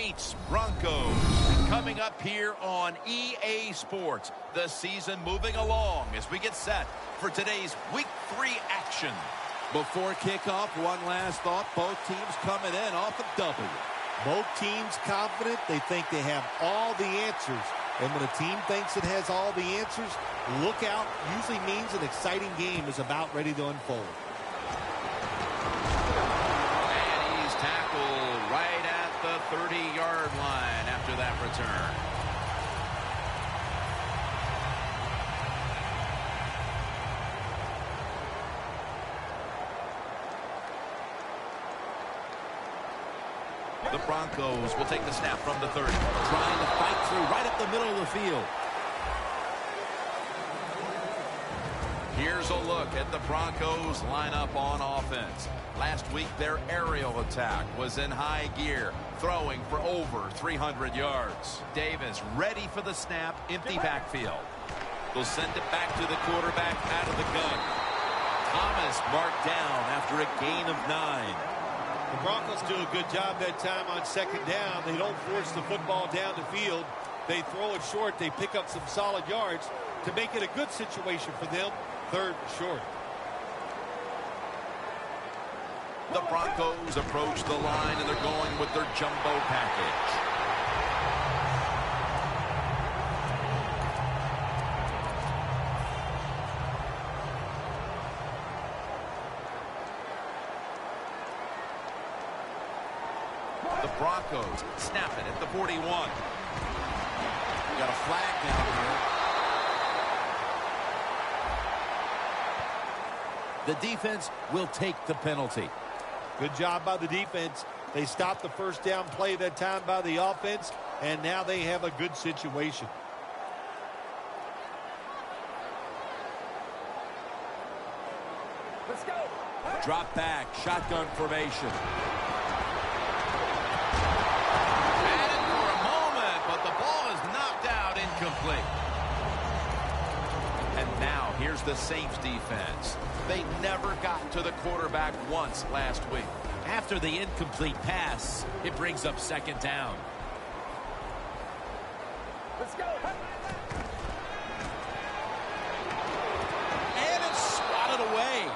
Saints Broncos. Coming up here on EA Sports. The season moving along as we get set for today's Week 3 action. Before kickoff, one last thought. Both teams coming in off a W. Both teams confident. They think they have all the answers. And when a team thinks it has all the answers, look out. Usually means an exciting game is about ready to unfold. And he's tackled right at the 30-yard line after that return. The Broncos will take the snap from the 30. Trying to fight through right up the middle of the field. Here's a look at the Broncos lineup on offense. Last week, their aerial attack was in high gear, throwing for over 300 yards. Davis ready for the snap, empty backfield. They'll send it back to the quarterback out of the gun. Thomas marked down after a gain of 9. The Broncos do a good job that time on second down. They don't force the football down the field. They throw it short. They pick up some solid yards to make it a good situation for them. Third and short. The Broncos approach the line, and they're going with their jumbo package. The Broncos snap it at the 41. Got a flag down here. The defense will take the penalty. Good job by the defense. They stopped the first down play that time by the offense, and now they have a good situation. Let's go. Drop back, shotgun formation. Incomplete. And now here's the Saints defense. They never got to the quarterback once last week. After the incomplete pass, it brings up second down. Let's go. And it's swatted away.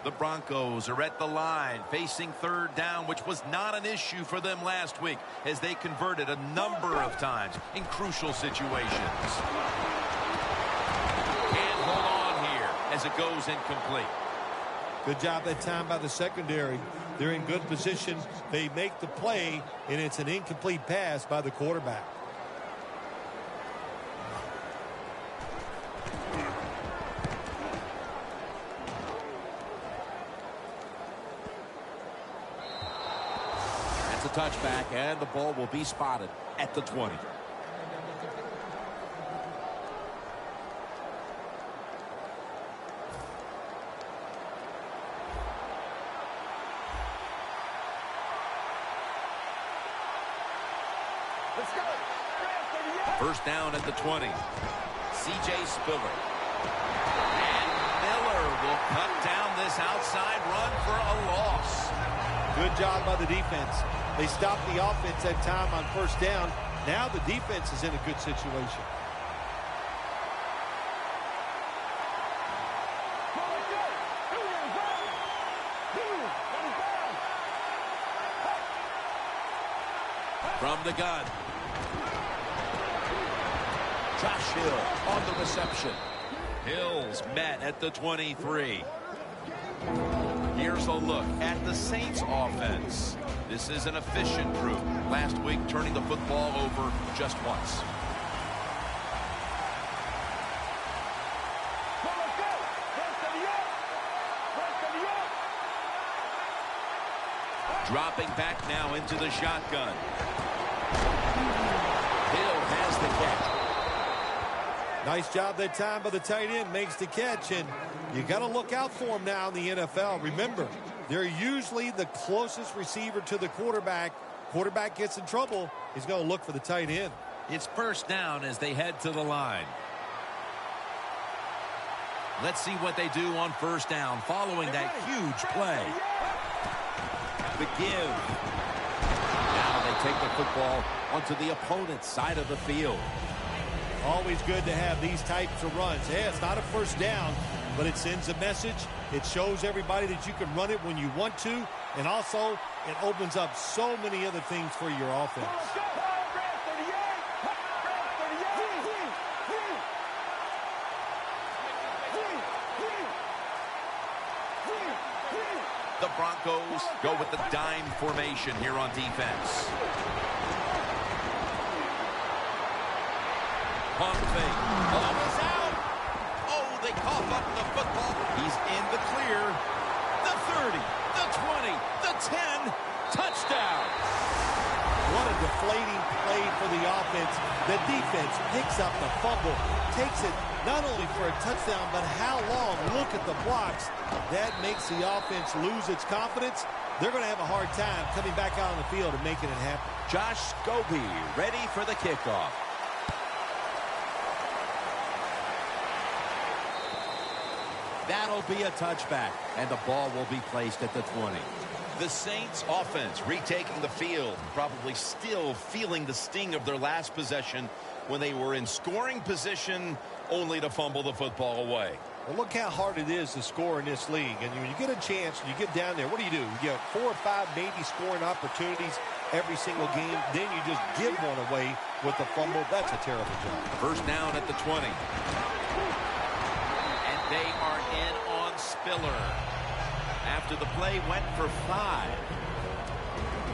The Broncos are at the line, facing third down, which was not an issue for them last week as they converted a number of times in crucial situations. Can't hold on here as it goes incomplete. Good job that time by the secondary. They're in good position. They make the play, and it's an incomplete pass by the quarterback. Touchback, and the ball will be spotted at the 20. Let's go. First down at the 20. C.J. Spiller. And Miller will cut down this outside run for a loss. Good job by the defense. They stopped the offense that time on first down. Now the defense is in a good situation. From the gun. Josh Hill on the reception. Hill's met at the 23. Here's a look at the Saints offense. This is an efficient group. Last week, turning the football over just once. Dropping back now into the shotgun. Hill has the catch. Nice job that time by the tight end. Makes the catch, and you got to look out for him now in the NFL. Remember, They're usually the closest receiver to the quarterback. Quarterback gets in trouble, he's going to look for the tight end. It's first down as they head to the line. Let's see what they do on first down following that huge play. The give. Now they take the football onto the opponent's side of the field. Always good to have these types of runs. Yeah, it's not a first down, but it sends a message. It shows everybody that you can run it when you want to, and also it opens up so many other things for your offense. The Broncos go with the dime formation here on defense. Pump fake. Ball is out. Oh, they cough up the football. He's in the clear. The 30, the 20, the 10. Touchdown. What a deflating play for the offense. The defense picks up the fumble, takes it not only for a touchdown, but how long? Look at the blocks. That makes the offense lose its confidence. They're going to have a hard time coming back out on the field and making it happen. Josh Scobee ready for the kickoff. That'll be a touchback, and the ball will be placed at the 20. The Saints offense retaking the field, probably still feeling the sting of their last possession when they were in scoring position only to fumble the football away. Well, look how hard it is to score in this league. And when you get a chance, you get down there, what do? You get 4 or 5 maybe scoring opportunities every single game. Then you just give one away with the fumble. That's a terrible job. First down at the 20. And they are in on Spiller. After the play went for 5.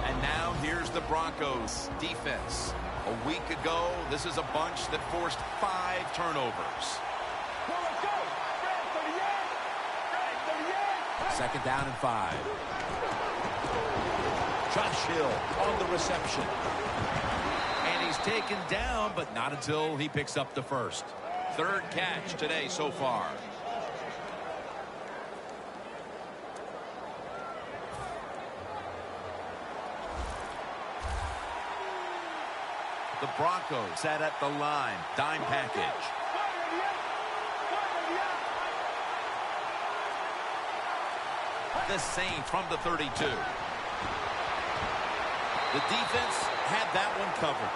And now here's the Broncos defense. A week ago, this is a bunch that forced 5 turnovers. Second down and 5. Josh Hill on the reception. And he's taken down, but not until he picks up the first. 3rd catch today so far. The Broncos set at the line. Dime package. The Saints from the 32. The defense had that one covered.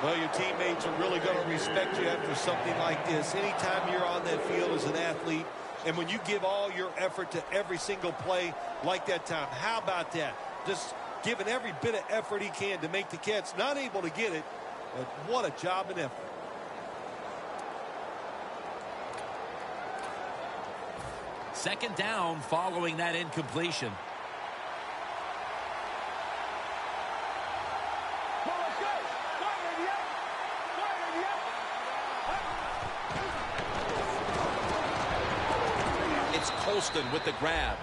Well, your teammates are really going to respect you after something like this. Anytime you're on that field as an athlete, and when you give all your effort to every single play like that time, how about that? Just giving every bit of effort he can to make the catch. Not able to get it, but what a job and effort. Second down following that incompletion. It's Colston with the grab.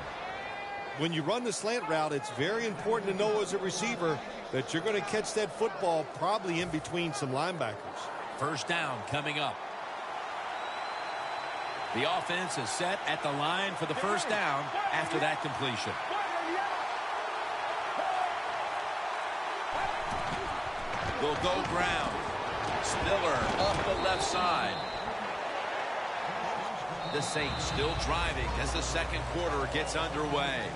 When you run the slant route, it's very important to know as a receiver that you're going to catch that football probably in between some linebackers. First down coming up. The offense is set at the line for the first down after that completion. They'll go ground. Spiller off the left side. The Saints still driving as the second quarter gets underway.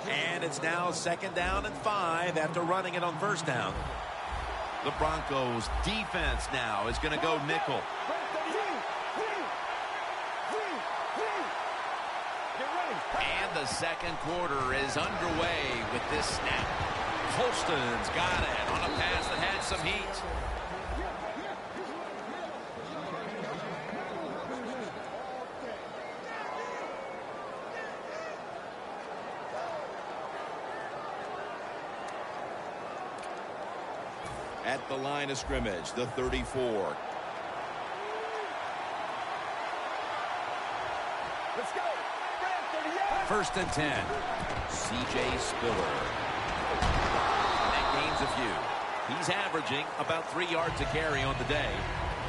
And it's now second down and 5 after running it on first down. The Broncos defense now is going to go nickel. And the second quarter is underway with this snap. Colston's got it on a pass that had some heat. At the line of scrimmage, the 34. Let's go. First and 10. C.J. Spiller. That gains a few. He's averaging about 3 yards a carry on the day.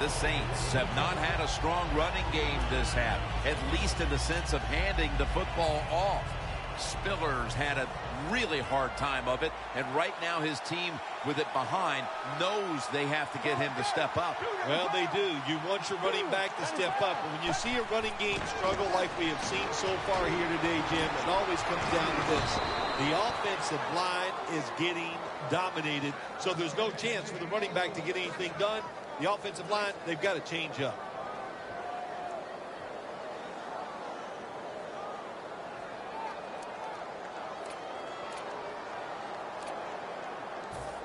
The Saints have not had a strong running game this half, at least in the sense of handing the football off. Spiller's had a really hard time of it, and right now his team, with it behind, knows they have to get him to step up. Well, they do. You want your running back to step up. But when you see a running game struggle like we have seen so far here today, Jim, it always comes down to this. The offensive line is getting dominated, so there's no chance for the running back to get anything done. The offensive line, they've got to change up.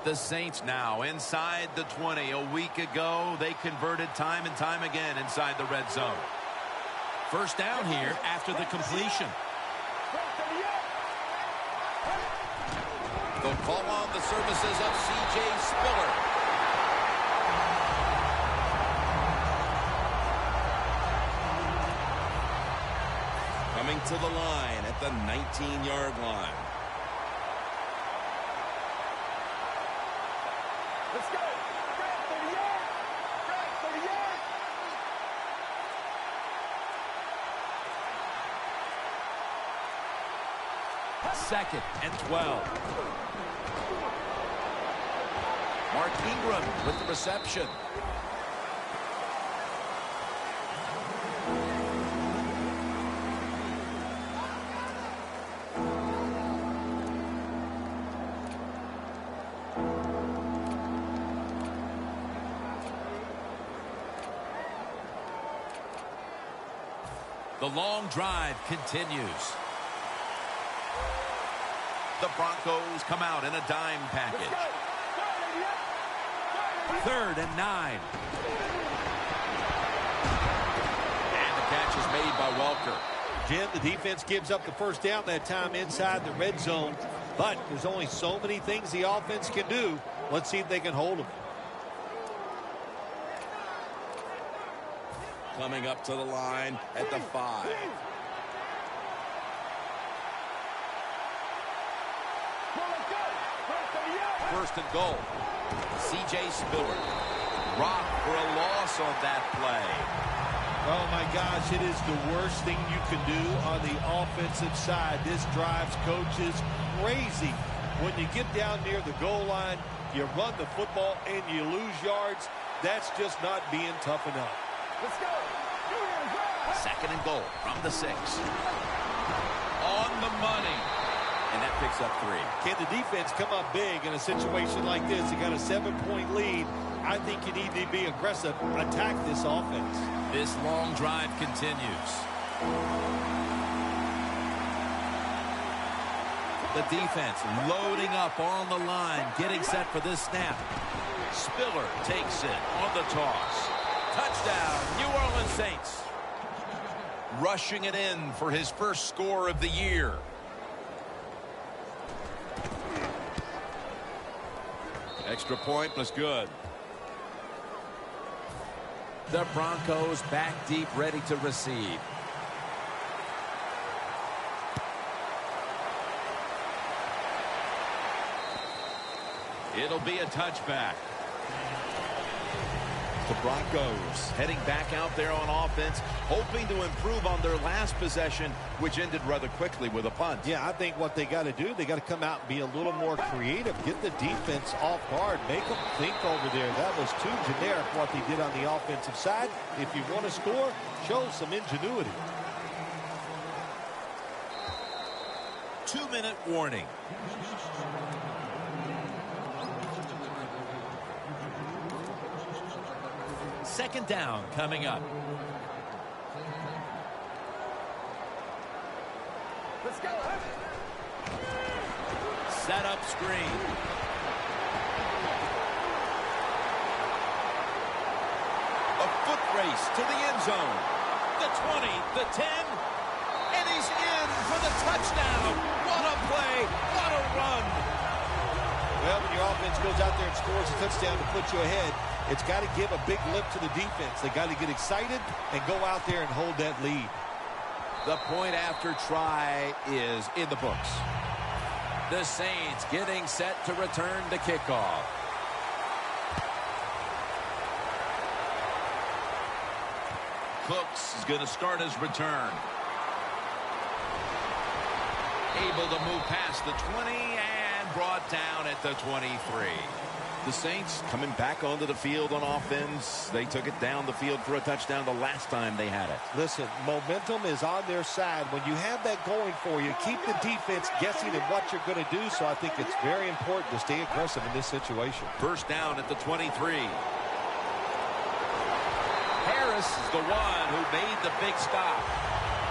The Saints now inside the 20. A week ago, they converted time and time again inside the red zone. First down here after the completion. They'll call on the services of C.J. Spiller. Coming to the line at the 19-yard line. Let's go. Fred, 30 yards. Fred, 30 yards. Second and 12. Mark Ingram with the reception. The long drive continues. The Broncos come out in a dime package. 3rd and 9. And the catch is made by Welker. Jim, the defense gives up the first down that time inside the red zone, but there's only so many things the offense can do. Let's see if they can hold them. Coming up to the line at the 5. First and goal. C.J. Spiller. Rocked for a loss on that play. Oh, my gosh, it is the worst thing you can do on the offensive side. This drives coaches crazy. When you get down near the goal line, you run the football and you lose yards. That's just not being tough enough. Let's go. 2nd and goal from the 6. On the money. And that picks up 3. Can the defense come up big in a situation like this? You got a 7-point lead. I think you need to be aggressive. Attack this offense. This long drive continues. The defense loading up on the line, getting set for this snap. Spiller takes it on the toss. Touchdown, New Orleans Saints. Rushing it in for his first score of the year. Extra point was good. The Broncos back deep, ready to receive. It'll be a touchback. The Broncos heading back out there on offense, hoping to improve on their last possession, which ended rather quickly with a punt. Yeah, I think what they got to do, they got to come out and be a little more creative. Get the defense off guard. Make them think over there. That was too generic what they did on the offensive side. If you want to score, show some ingenuity. 2-minute warning. Second down coming up. Let's go. Set up screen. A foot race to the end zone. The 20, the 10, and he's in for the touchdown. What a play, what a run. Well, when your offense goes out there and scores a touchdown to put you ahead, it's got to give a big lift to the defense. They got to get excited and go out there and hold that lead. The point after try is in the books. The Saints getting set to return the kickoff. Cooks is going to start his return. Able to move past the 20 and brought down at the 23. The Saints coming back onto the field on offense. They took it down the field for a touchdown the last time they had it. Listen, momentum is on their side. When you have that going for you, keep the defense guessing at what you're going to do. So I think it's very important to stay aggressive in this situation. First down at the 23. Harris is the one who made the big stop.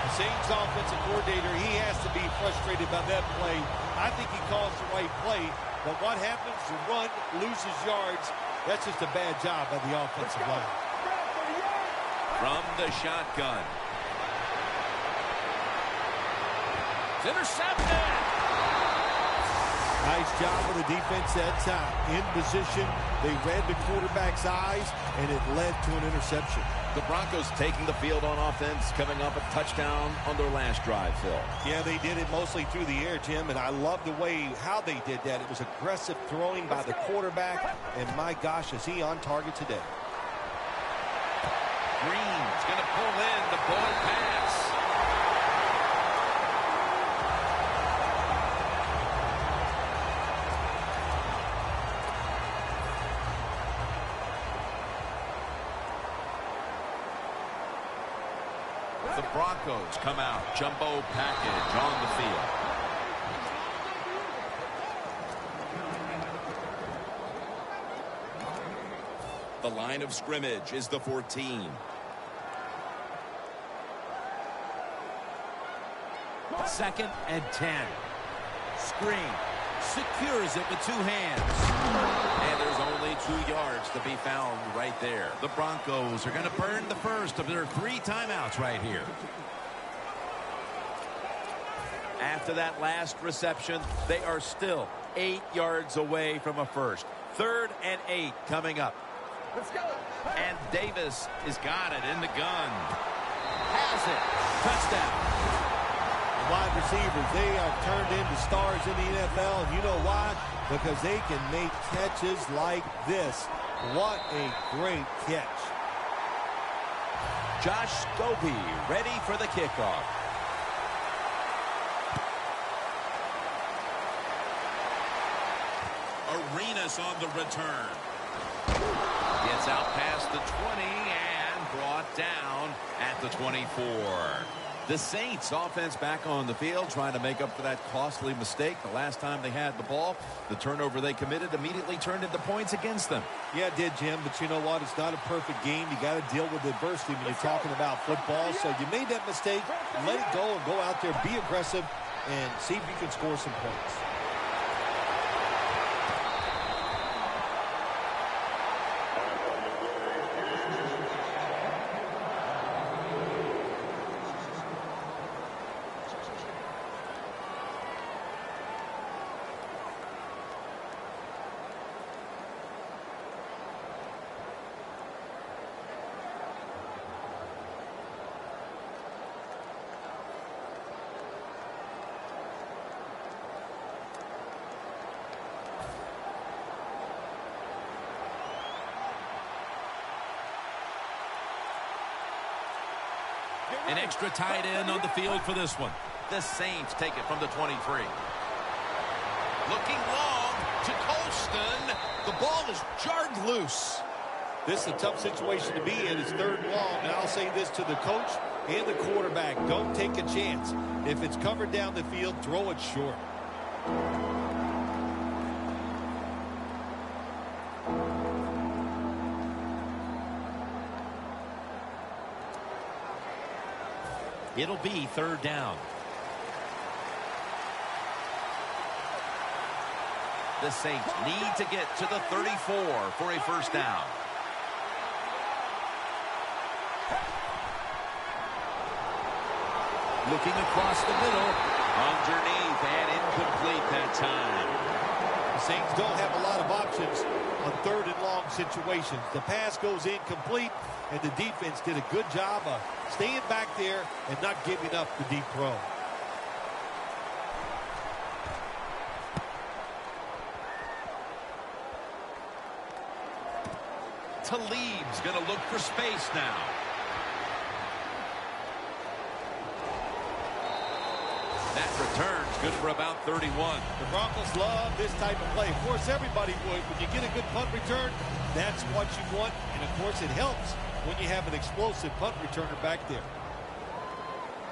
The Saints offensive coordinator, he has to be frustrated by that play. I think he calls the right play. But what happens? The run loses yards. That's just a bad job by the offensive line. From the shotgun. It's intercepted. Nice job of the defense that time. In position, they read the quarterback's eyes, and it led to an interception. The Broncos taking the field on offense, coming up a touchdown on their last drive, Phil. Yeah, they did it mostly through the air, Jim, and I love the way how they did that. It was aggressive throwing by the quarterback, and my gosh, is he on target today. Green's going to pull in the ball pass. The Broncos come out, jumbo package on the field. The line of scrimmage is the 14. Second and 10. Screen. Secures it with two hands. And there's only 2 yards to be found right there. The Broncos are going to burn the first of their 3 timeouts right here. After that last reception, they are still 8 yards away from a first. 3rd and 8 coming up. Let's go. And Davis has got it in the gun. Has it. Touchdown. Wide receivers, they are turned into stars in the NFL. And you know why? Because they can make catches like this. What a great catch. Josh Scobee ready for the kickoff. Arenas on the return. Gets out past the 20 and brought down at the 24. The Saints offense back on the field trying to make up for that costly mistake the last time they had the ball. The turnover they committed immediately turned into points against them. Yeah, it did, Jim, but you know what? It's not a perfect game. You got to deal with adversity when you're talking about football. So you made that mistake, let it go and go out there, be aggressive, and see if you can score some points. An extra tight end on the field for this one. The Saints take it from the 23. Looking long to Colston. The ball is jarred loose. This is a tough situation to be in. It's 3rd and long, and I'll say this to the coach and the quarterback. Don't take a chance. If it's covered down the field, throw it short. It'll be 3rd down. The Saints need to get to the 34 for a first down. Looking across the middle. Underneath and incomplete that time. The Saints don't have a lot of options on 3rd and long situations. The pass goes incomplete, and the defense did a good job of staying back there and not giving up the deep throw. Talib's going to look for space now. That return's good for about 31. The Broncos love this type of play. Of course, everybody would. When you get a good punt return, that's what you want. And, of course, it helps when you have an explosive punt returner back there.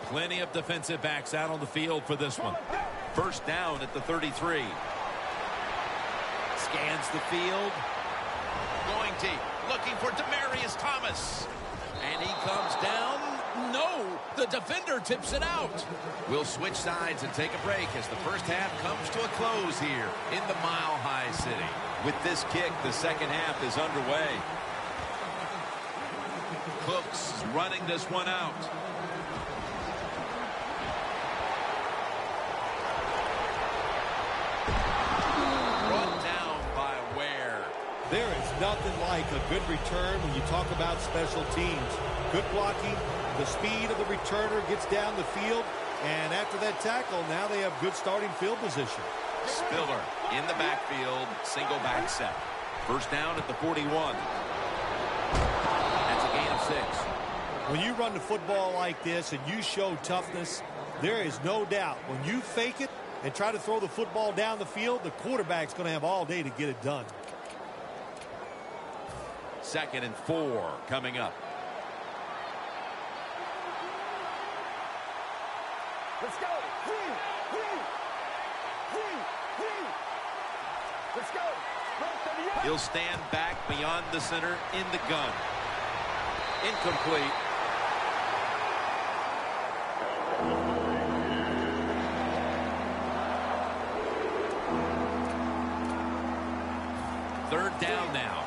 Plenty of defensive backs out on the field for this one. First down at the 33. Scans the field. Going deep, looking for Demaryius Thomas. And he comes down. No, the defender tips it out. We'll switch sides and take a break as the first half comes to a close here in the Mile High City. With this kick, the second half is underway. Cooks running this one out. Brought down by Ware. There is nothing like a good return when you talk about special teams. Good blocking, the speed of the returner gets down the field, and after that tackle, now they have good starting field position. Spiller in the backfield, single back set. First down at the 41. That's a gain of 6. When you run the football like this and you show toughness, there is no doubt when you fake it and try to throw the football down the field, the quarterback's going to have all day to get it done. 2nd and 4 coming up. Let's go. Let's go. He'll stand back beyond the center in the gun. Incomplete. Third down now.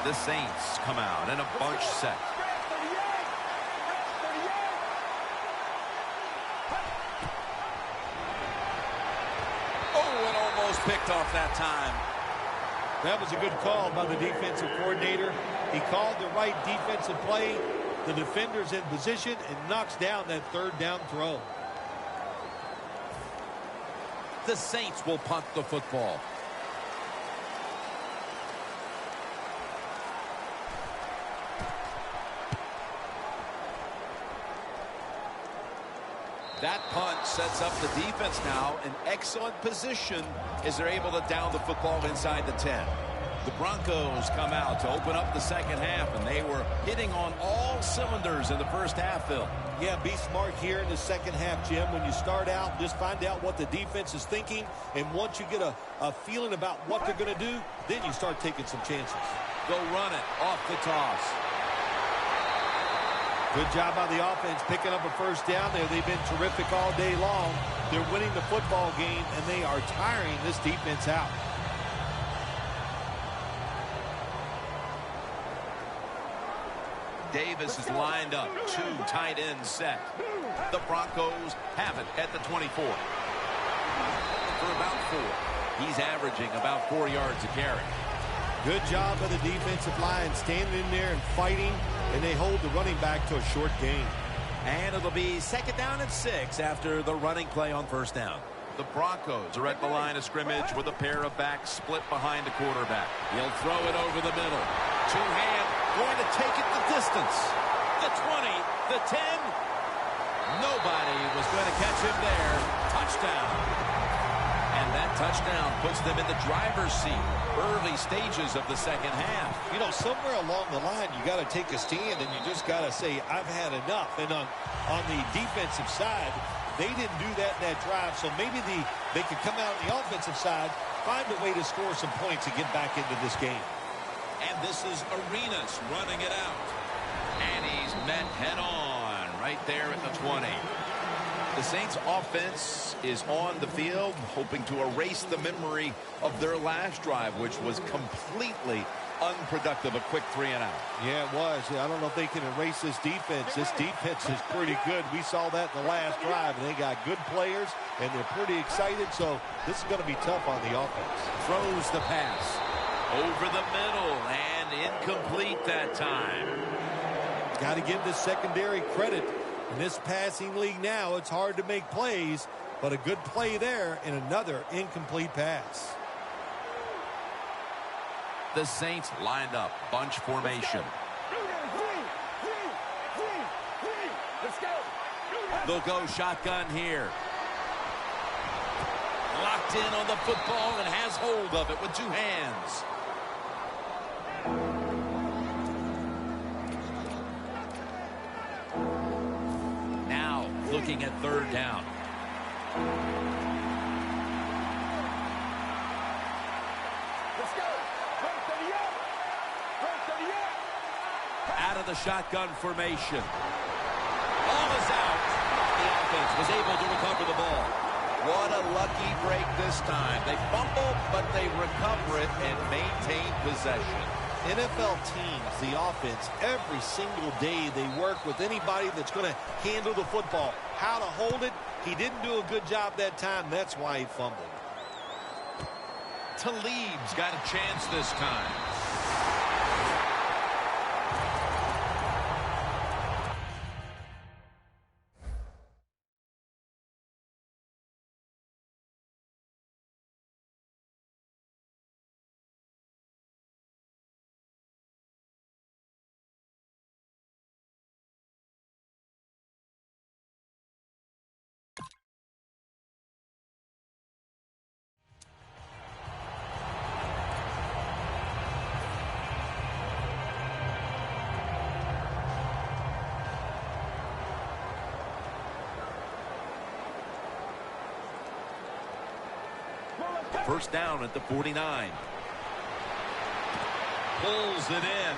The Saints come out in a bunch set. Oh, and almost picked off that time. That was a good call by the defensive coordinator. He called the right defensive play. The defender's in position and knocks down that third down throw. The Saints will punt the football. That punt sets up the defense now in excellent position as they're able to down the football inside the 10. The Broncos come out to open up the second half, and they were hitting on all cylinders in the first half, Phil. Yeah, be smart here in the second half, Jim. When you start out, just find out what the defense is thinking, and once you get a feeling about what they're going to do, then you start taking some chances. Go run it off the toss. Good job by the offense picking up a first down there. They've been terrific all day long. They're winning the football game, and they are tiring this defense out. Davis is lined up. 2 tight ends set. The Broncos have it at the 24. For about 4. He's averaging about 4 yards a carry. Good job by the defensive line standing in there and fighting, and they hold the running back to a short gain. And it'll be 2nd down and 6 after the running play on first down. The Broncos are at the line of scrimmage with a pair of backs split behind the quarterback. He'll throw it over the middle. Two-hand, going to take it the distance. The 20, the 10. Nobody was going to catch him there. Touchdown. And that touchdown puts them in the driver's seat. Early stages of the second half. You know, somewhere along the line, you got to take a stand, and you just got to say, I've had enough. And on the defensive side, they didn't do that in that drive, so maybe they could come out on the offensive side, find a way to score some points and get back into this game. And this is Arenas running it out. And he's met head-on right there at the 20. The Saints offense is on the field, hoping to erase the memory of their last drive, which was completely unproductive, a quick 3-and-out. Yeah, it was. I don't know if they can erase this defense. This defense is pretty good. We saw that in the last drive, and they got good players, and they're pretty excited, so this is going to be tough on the offense. Throws the pass. Over the middle, and incomplete that time. Got to give the secondary credit. In this passing league now, it's hard to make plays, but a good play there and another incomplete pass. The Saints lined up, bunch formation. Let's go. They'll go shotgun here. Locked in on the football and has hold of it with two hands. Now looking at third down. Let's go. Run to the end. Run to the end. Out of the shotgun formation. Ball is out. The offense was able to recover the ball. What a lucky break this time. They fumble, but they recover it and maintain possession. NFL teams, the offense, every single day they work with anybody that's going to handle the football. How to hold it, he didn't do a good job that time. That's why he fumbled. Talib's got a chance this time. First down at the 49. Pulls it in.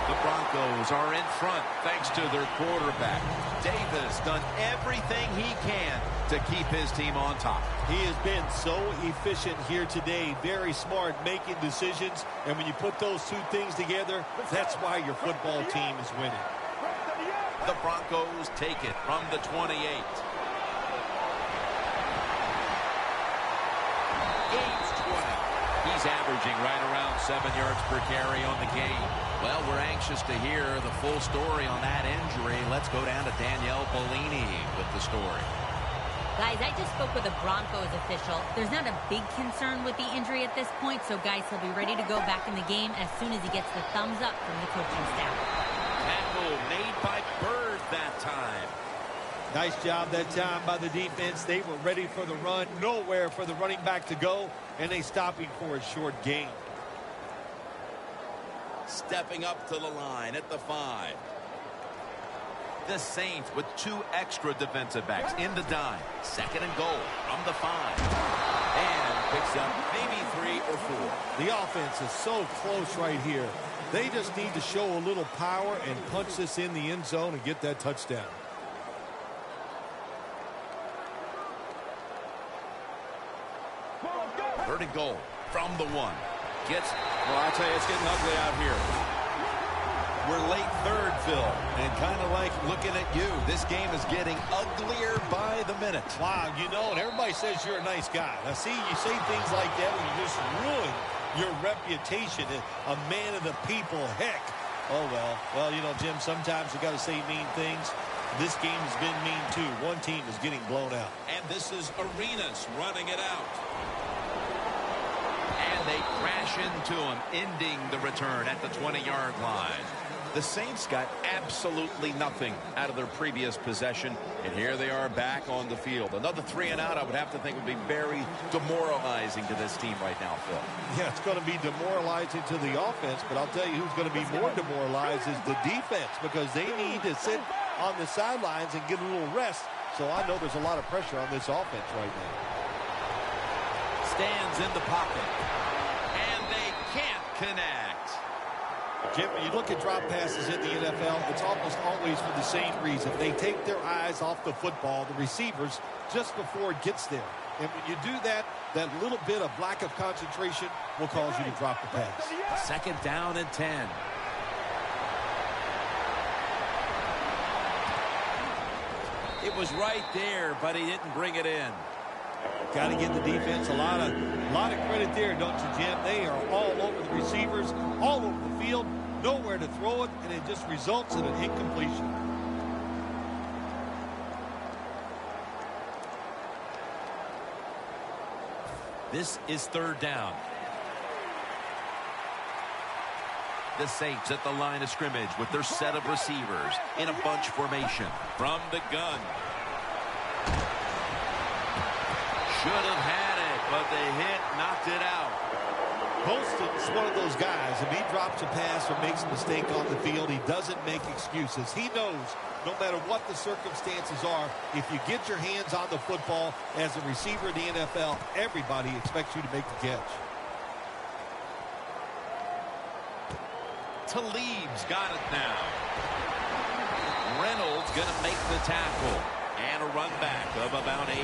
The Broncos are in front thanks to their quarterback. Davis done everything he can to keep his team on top. He has been so efficient here today. Very smart making decisions. And when you put those two things together, that's why your football team is winning. The Broncos take it from the 28. Gains 20. He's averaging right around 7 yards per carry on the game. Well, we're anxious to hear the full story on that injury. Let's go down to Danielle Bellini with the story. Guys, I just spoke with a Broncos official. There's not a big concern with the injury at this point, so guys, he'll be ready to go back in the game as soon as he gets the thumbs up from the coaching staff. Tackle made by Bird that time. Nice job that time by the defense. They were ready for the run. Nowhere for the running back to go. And they stopping for a short gain. Stepping up to the line at the 5. The Saints with 2 extra defensive backs in the dime. Second and goal from the 5. And picks up maybe 3 or 4. The offense is so close right here. They just need to show a little power and punch this in the end zone and get that touchdown. Third and goal from the 1. Gets, well, I tell you, it's getting ugly out here. we're late third, Phil. And kind of like looking at you, this game is getting uglier by the minute. Wow, you know, and everybody says you're a nice guy. Now, see, you say things like that and you just ruin your reputation. A man of the people, heck. Oh, well, you know, Jim, sometimes you got to say mean things. This game has been mean, too. One team is getting blown out. And this is Arenas running it out. And they crash into him, ending the return at the 20-yard line. The Saints got absolutely nothing out of their previous possession, and here they are back on the field. Another 3 and out, I would have to think, would be very demoralizing to this team right now, Phil. Yeah, it's going to be demoralizing to the offense, but I'll tell you who's going to be more demoralized is the defense, because they need to sit on the sidelines and get a little rest. So I know there's a lot of pressure on this offense right now. Stands in the pocket. And they can't connect. Jim, when you look at drop passes in the NFL, it's almost always for the same reason. They take their eyes off the football, the receivers, just before it gets there. And when you do that, that little bit of lack of concentration will cause you to drop the pass. Second down and 10. It was right there, but he didn't bring it in. Got to give the defense a lot of credit there, don't you, Jim? They are all over the receivers, all over the field, nowhere to throw it, and it just results in an incompletion. This is third down. The Saints at the line of scrimmage with their set of receivers in a bunch formation. From the gun. Should have had it, but the hit knocked it out. Holston's one of those guys. If he drops a pass or makes a mistake on the field, he doesn't make excuses. He knows no matter what the circumstances are, if you get your hands on the football as a receiver in the NFL, everybody expects you to make the catch. Talib's got it now. Reynolds going to make the tackle. And a run back of about 8.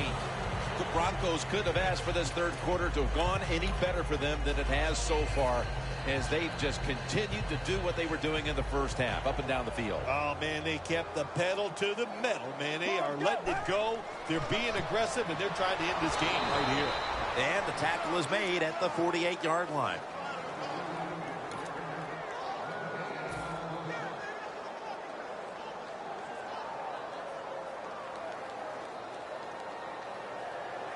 The Broncos could have asked for this third quarter to have gone any better for them than it has so far, as they've just continued to do what they were doing in the first half, up and down the field. Oh, man, they kept the pedal to the metal, man. They are letting it go. They're being aggressive, and they're trying to end this game right here. And the tackle is made at the 48-yard line.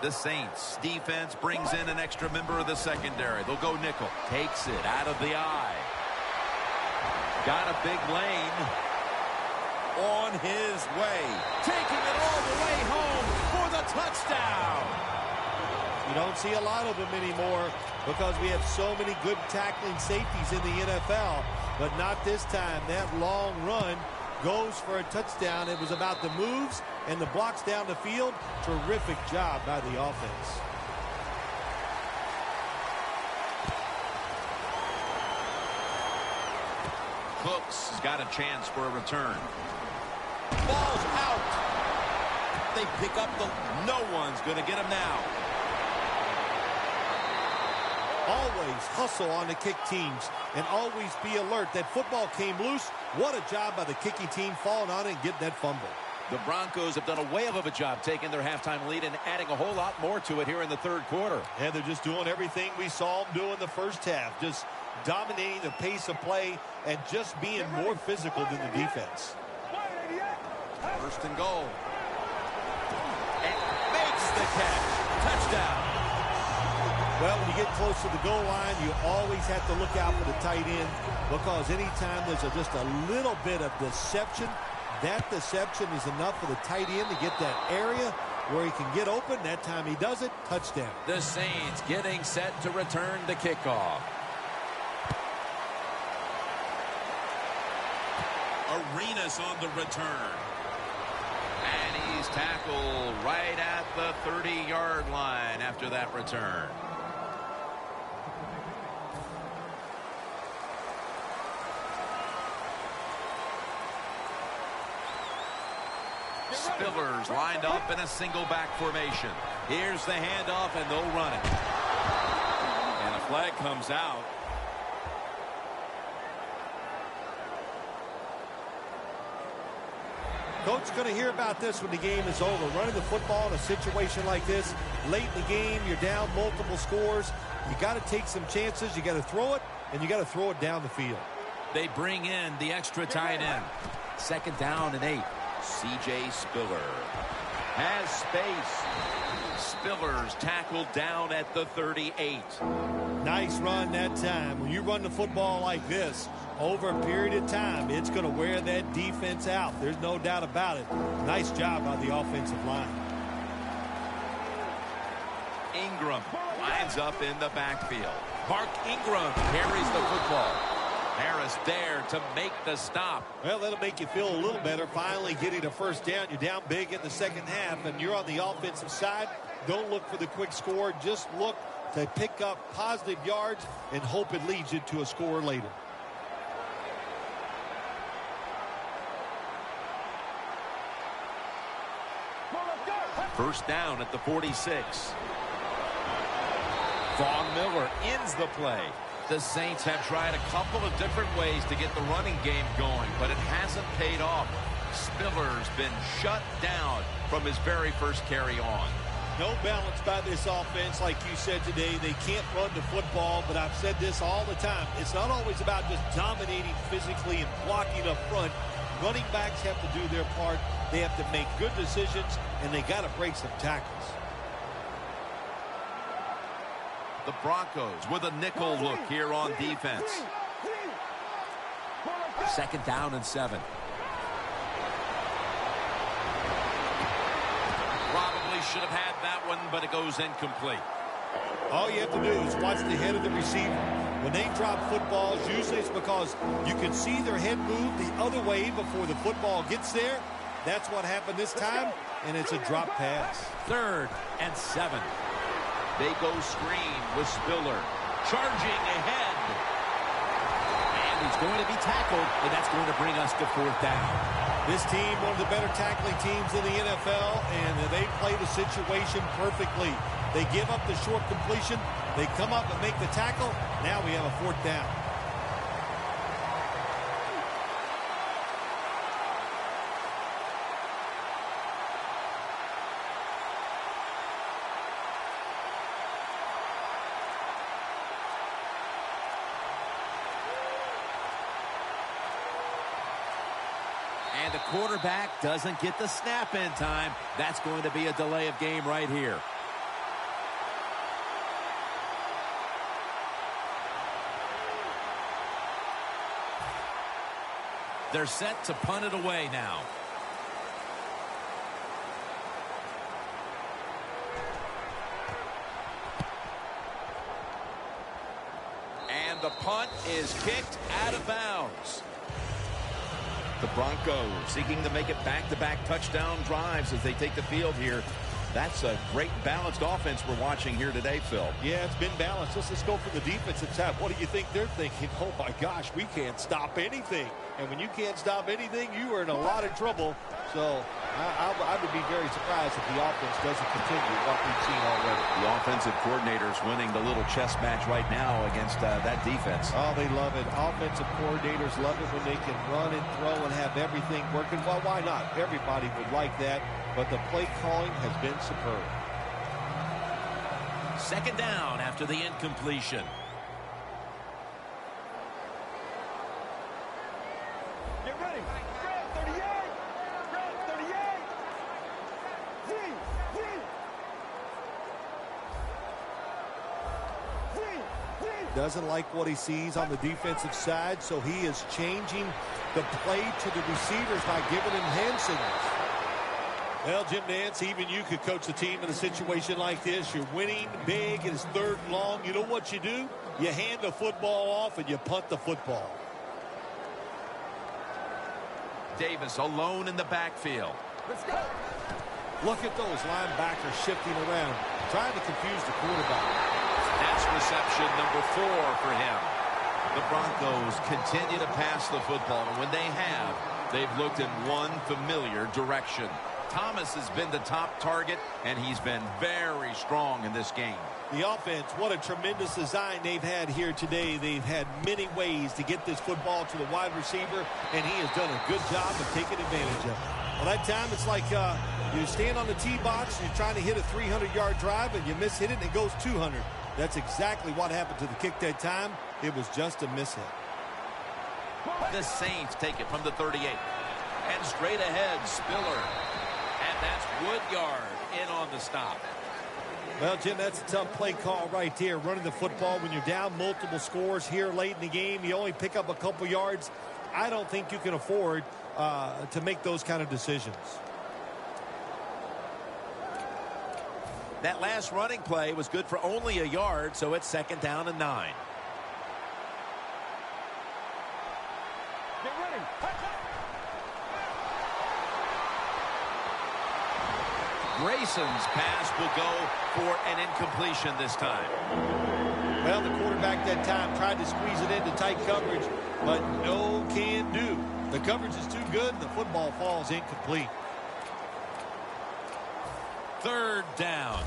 The Saints defense brings in an extra member of the secondary. They'll go nickel. Takes it out of the eye. Got a big lane. On his way. Taking it all the way home for the touchdown. You don't see a lot of them anymore because we have so many good tackling safeties in the NFL. But not this time. That long run goes for a touchdown. It was about the moves and the blocks down the field. Terrific job by the offense. Cooks has got a chance for a return. Ball's out. They pick up the... No one's going to get him now. Always hustle on the kick teams and always be alert. That football came loose. What a job by the kicking team falling on it and getting that fumble. The Broncos have done a whale of a job taking their halftime lead and adding a whole lot more to it here in the third quarter. And they're just doing everything we saw them do in the first half. Just dominating the pace of play and just being more physical than the defense. First and goal. And makes the catch. Touchdown. Well, when you get close to the goal line, you always have to look out for the tight end because anytime there's just a little bit of deception, that deception is enough for the tight end to get that area where he can get open. That time he does it. Touchdown. The Saints getting set to return the kickoff. Arenas on the return. And he's tackled right at the 30-yard line after that return. Spillers lined up in a single back formation. Here's the handoff, and they'll run it. And a flag comes out. Coach going to hear about this when the game is over. Running the football in a situation like this, late in the game, you're down multiple scores. You got to take some chances. You got to throw it, and you got to throw it down the field. They bring in the extra tight end. Second down and 8. C.J. Spiller has space. Spiller's tackled down at the 38. Nice run that time. When you run the football like this, over a period of time, it's going to wear that defense out. There's no doubt about it. Nice job by the offensive line. Ingram lines up in the backfield. Mark Ingram carries the football. Harris there to make the stop. Well, that'll make you feel a little better. Finally getting a first down. You're down big in the second half, and you're on the offensive side. Don't look for the quick score. Just look to pick up positive yards and hope it leads you to a score later. First down at the 46. Von Miller ends the play. The Saints have tried a couple of different ways to get the running game going, but it hasn't paid off. Spiller's been shut down from his very first carry on. No balance by this offense, like you said today. They can't run the football, but I've said this all the time. It's not always about just dominating physically and blocking up front. Running backs have to do their part. They have to make good decisions, and they got to break some tackles. The Broncos with a nickel look here on defense. 2nd down and 7. Probably should have had that one, but it goes incomplete. All you have to do is watch the head of the receiver. When they drop footballs, usually it's because you can see their head move the other way before the football gets there. That's what happened this time, and it's a drop pass. 3rd and 7. They go screen with Spiller. Charging ahead. And he's going to be tackled, and that's going to bring us to 4th down. This team, one of the better tackling teams in the NFL, and they play the situation perfectly. They give up the short completion. They come up and make the tackle. Now we have a 4th down. And the quarterback doesn't get the snap in time. That's going to be a delay of game right here. They're set to punt it away now. And the punt is kicked out of bounds. The Broncos seeking to make it back-to-back touchdown drives as they take the field here. That's a great balanced offense we're watching here today, Phil. Yeah, it's been balanced. Let's just go for the defensive side. What do you think they're thinking? Oh, my gosh, we can't stop anything. And when you can't stop anything, you are in a lot of trouble. So I would be very surprised if the offense doesn't continue what we've seen already. The offensive coordinator's winning the little chess match right now against that defense. Oh, they love it. Offensive coordinators love it when they can run and throw and have everything working. Well, why not? Everybody would like that. But the play calling has been superb. 2nd down after the incompletion. Get ready. Red 38. Red 38. Z. Z. Z. Z. Doesn't like what he sees on the defensive side, so he is changing the play to the receivers by giving him hand signals. Well, Jim Nance, even you could coach the team in a situation like this. You're winning big. It is 3rd and long. You know what you do? You hand the football off and you punt the football. Davis alone in the backfield. Let's go. Look at those linebackers shifting around, trying to confuse the quarterback. That's reception number 4 for him. The Broncos continue to pass the football, and when they have, they've looked in one familiar direction. Thomas has been the top target, and he's been very strong in this game. The offense, what a tremendous design they've had here today. They've had many ways to get this football to the wide receiver, and he has done a good job of taking advantage of it. Well, that time it's like you stand on the tee box, you're trying to hit a 300-yard drive, and you miss hit it, and it goes 200. That's exactly what happened to the kick that time. It was just a miss hit. The Saints take it from the 38. And straight ahead, Spiller. And that's Woodyard in on the stop. Well, Jim, that's a tough play call right there. Running the football when you're down multiple scores here late in the game. You only pick up a couple yards. I don't think you can afford to make those kind of decisions. That last running play was good for only a yard, so it's 2nd down and 9. Get ready. Grayson's pass will go for an incompletion this time. Well, the quarterback that time tried to squeeze it into tight coverage, but no can do. The coverage is too good, and the football falls incomplete. 3rd down.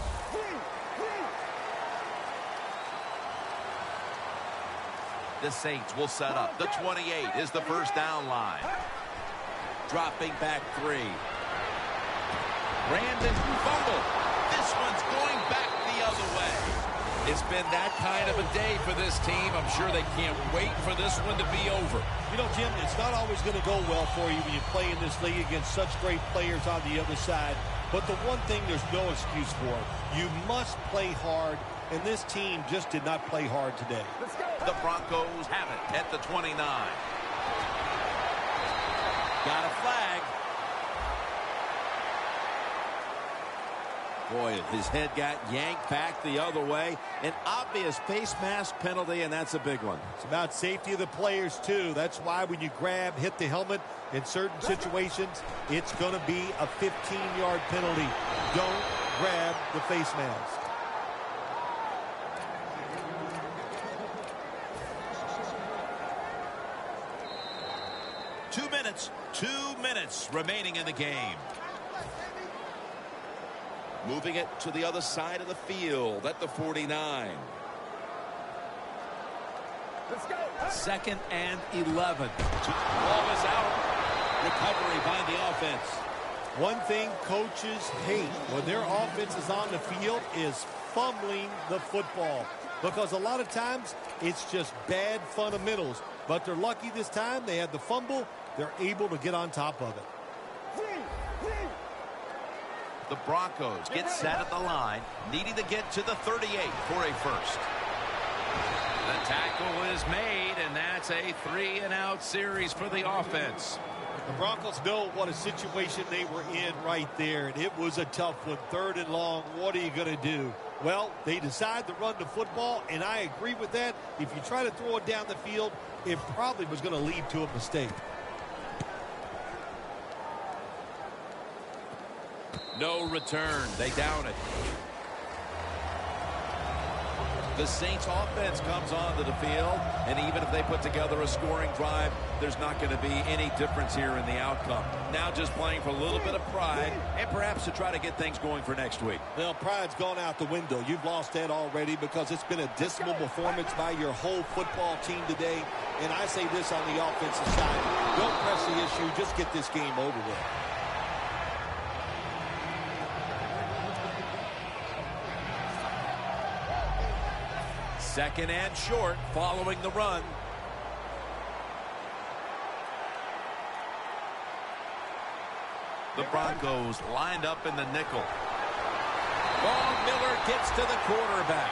The Saints will set up. The 28 is the first down line. Dropping back 3. Brandon fumble. This one's going back the other way. It's been that kind of a day for this team. I'm sure they can't wait for this one to be over. You know, Jim, it's not always going to go well for you when you play in this league against such great players on the other side. But the one thing there's no excuse for, you must play hard, and this team just did not play hard today. The Broncos have it at the 29. got a flag. Boy, his head got yanked back the other way. An obvious face mask penalty, and that's a big one. It's about safety of the players, too. That's why when you grab, hit the helmet in certain situations, it's going to be a 15-yard penalty. Don't grab the face mask. Two minutes remaining in the game. Moving it to the other side of the field at the 49. Let's go. 2nd and 11. Ball is out. Recovery by the offense. One thing coaches hate when their offense is on the field is fumbling the football. Because a lot of times it's just bad fundamentals. But they're lucky this time. They had the fumble. They're able to get on top of it. The Broncos get set at the line, needing to get to the 38 for a first. The tackle is made, and that's a 3-and-out series for the offense. The Broncos know what a situation they were in right there, and it was a tough one. 3rd and long, what are you going to do? Well, they decide to run the football, and I agree with that. If you try to throw it down the field, it probably was going to lead to a mistake. No return. They down it. The Saints offense comes onto the field, and even if they put together a scoring drive, there's not going to be any difference here in the outcome. Now just playing for a little bit of pride and perhaps to try to get things going for next week. Well, pride's gone out the window. You've lost that already because it's been a dismal performance by your whole football team today. And I say this on the offensive side. Don't press the issue. Just get this game over with. Second and short following the run. The Broncos lined up in the nickel. Von Miller gets to the quarterback.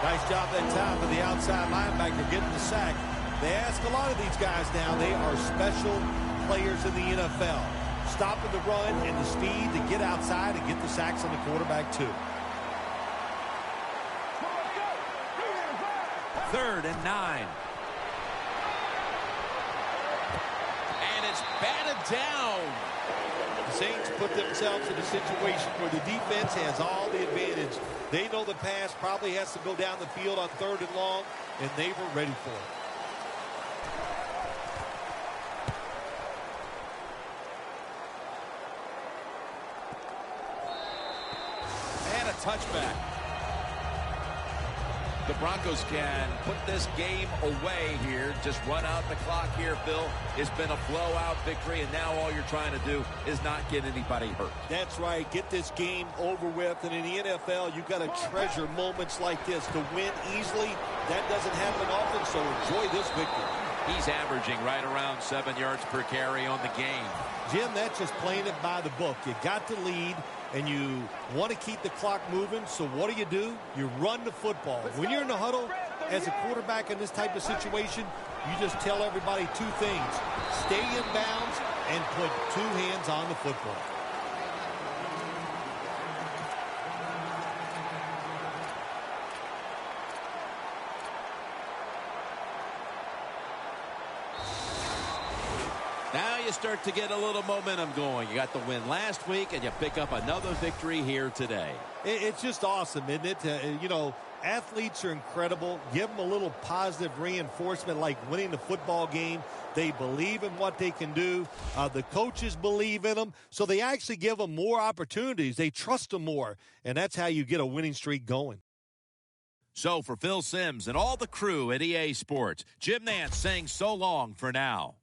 Nice job that time for the outside linebacker getting the sack. They ask a lot of these guys now. They are special players in the NFL. Stopping the run and the speed to get outside and get the sacks on the quarterback too. 3rd and 9. And it's batted down. The Saints put themselves in a situation where the defense has all the advantage. They know the pass probably has to go down the field on 3rd and long, and they were ready for it. And a touchback. The Broncos can put this game away here. Just run out the clock here, Phil. It's been a blowout victory, and now all you're trying to do is not get anybody hurt. That's right. Get this game over with. And in the NFL, you've got to treasure moments like this. To win easily, that doesn't happen often, so enjoy this victory. He's averaging right around 7 yards per carry on the game. Jim, that's just playing it by the book. You got the lead, and you want to keep the clock moving, so what do? You run the football. When you're in the huddle as a quarterback in this type of situation, you just tell everybody 2 things. Stay in bounds and put 2 hands on the football. Now you start to get a little momentum going. You got the win last week, and you pick up another victory here today. It's just awesome, isn't it? You know, athletes are incredible. Give them a little positive reinforcement like winning the football game. They believe in what they can do. The coaches believe in them, so they actually give them more opportunities. They trust them more, and that's how you get a winning streak going. So for Phil Simms and all the crew at EA Sports, Jim Nantz saying so long for now.